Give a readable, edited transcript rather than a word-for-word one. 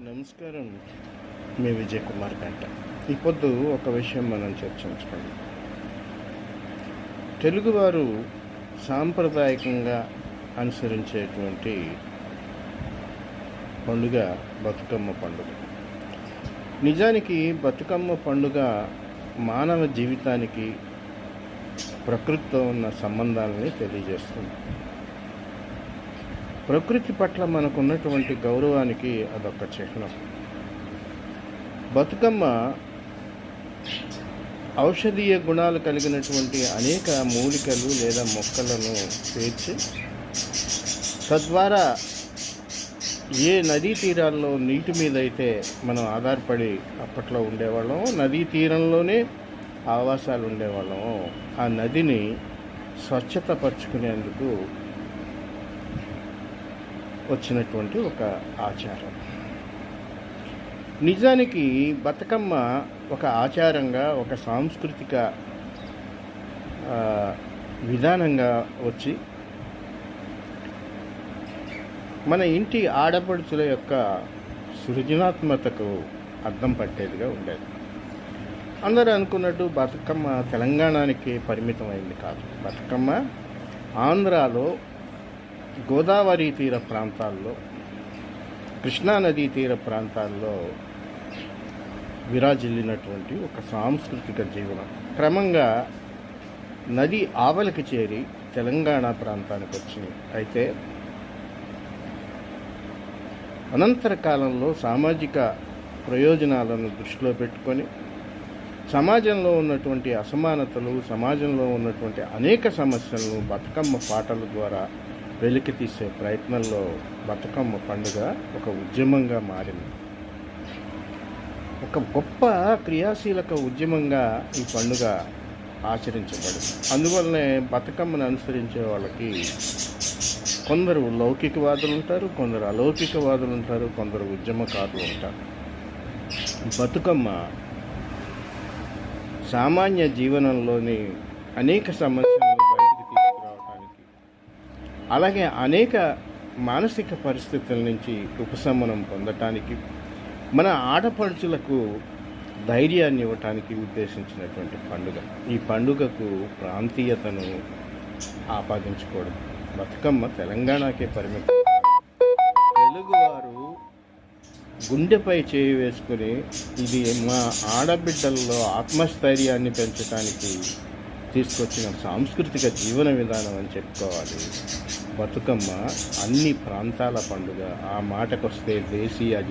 నమస్కారం. మీ విజయ్ కుమార్ గంట. ఈ పొద్దు ఒక విషయం మనం చర్చించుకోండి. తెలుగువారు సాంప్రదాయకంగా అనుసరించేటువంటి పండుగ బతుకమ్మ పండుగ. నిజానికి బతుకమ్మ పండుగ మానవ జీవితానికి ప్రకృతితో ఉన్న సంబంధాలని తెలియజేస్తుంది. ప్రకృతి పట్ల మనకున్నటువంటి గౌరవానికి అదొక చిహ్నం. బతుకమ్మ ఔషధీయ గుణాలు కలిగినటువంటి అనేక మూలికలు లేదా మొక్కలను పేర్చి తద్వారా ఏ నదీ తీరాల్లో నీటి మీద అయితే మనం ఆధారపడి అప్పట్లో ఉండేవాళ్ళం, నదీ తీరంలోనే ఆవాసాలు ఉండేవాళ్ళం, ఆ నదిని స్వచ్ఛతపరుచుకునేందుకు వచ్చినటువంటి ఒక ఆచారం. నిజానికి బతుకమ్మ ఒక ఆచారంగా, ఒక సాంస్కృతిక విధానంగా వచ్చి మన ఇంటి ఆడపడుచుల యొక్క సృజనాత్మకతకు అద్దం పట్టేదిగా ఉండేది. అందరూ అనుకున్నట్టు బతుకమ్మ తెలంగాణకి పరిమితమైంది కాదు. బతుకమ్మ ఆంధ్రాలో గోదావరి తీర ప్రాంతాల్లో, కృష్ణానదీ తీర ప్రాంతాల్లో విరాజిల్లినటువంటి ఒక సాంస్కృతిక జీవనం క్రమంగా నది ఆవలికి చేరి తెలంగాణ ప్రాంతానికి వచ్చింది. అయితే అనంతర కాలంలో సామాజిక ప్రయోజనాలను దృష్టిలో పెట్టుకొని సమాజంలో ఉన్నటువంటి అసమానతలు, సమాజంలో ఉన్నటువంటి అనేక సమస్యలను బతుకమ్మ పాటల ద్వారా వెలికి తీసే ప్రయత్నంలో బతుకమ్మ పండుగ ఒక ఉద్యమంగా మారింది. ఒక గొప్ప క్రియాశీలక ఉద్యమంగా ఈ పండుగ ఆచరించబడింది. అందువల్లనే బతుకమ్మను అనుసరించే వాళ్ళకి కొందరు లౌకికవాదులు ఉంటారు, కొందరు అలౌకికవాదులు ఉంటారు, కొందరు ఉద్యమకారులు ఉంటారు. బతుకమ్మ సామాన్య జీవనంలోని అనేక సమస్యలను బయటకు తీసుకురావడానికి, అలాగే అనేక మానసిక పరిస్థితుల నుంచి ఉపశమనం పొందటానికి, మన ఆడపడుచులకు ధైర్యాన్ని ఇవ్వటానికి ఉద్దేశించినటువంటి పండుగ. ఈ పండుగకు ప్రాంతీయతను ఆపాదించకూడదు. బతుకమ్మ తెలంగాణకే పరిమితం. తెలుగువారు గుండెపై చేయి వేసుకుని ఇది మా ఆడబిడ్డల్లో ఆత్మస్థైర్యాన్ని పెంచడానికి తీసుకొచ్చిన సాంస్కృతిక జీవన విధానం అని చెప్పుకోవాలి. బతుకమ్మ అన్ని ప్రాంతాల పండుగ. ఆ మాటకొస్తే దేశీయ, జాతీయ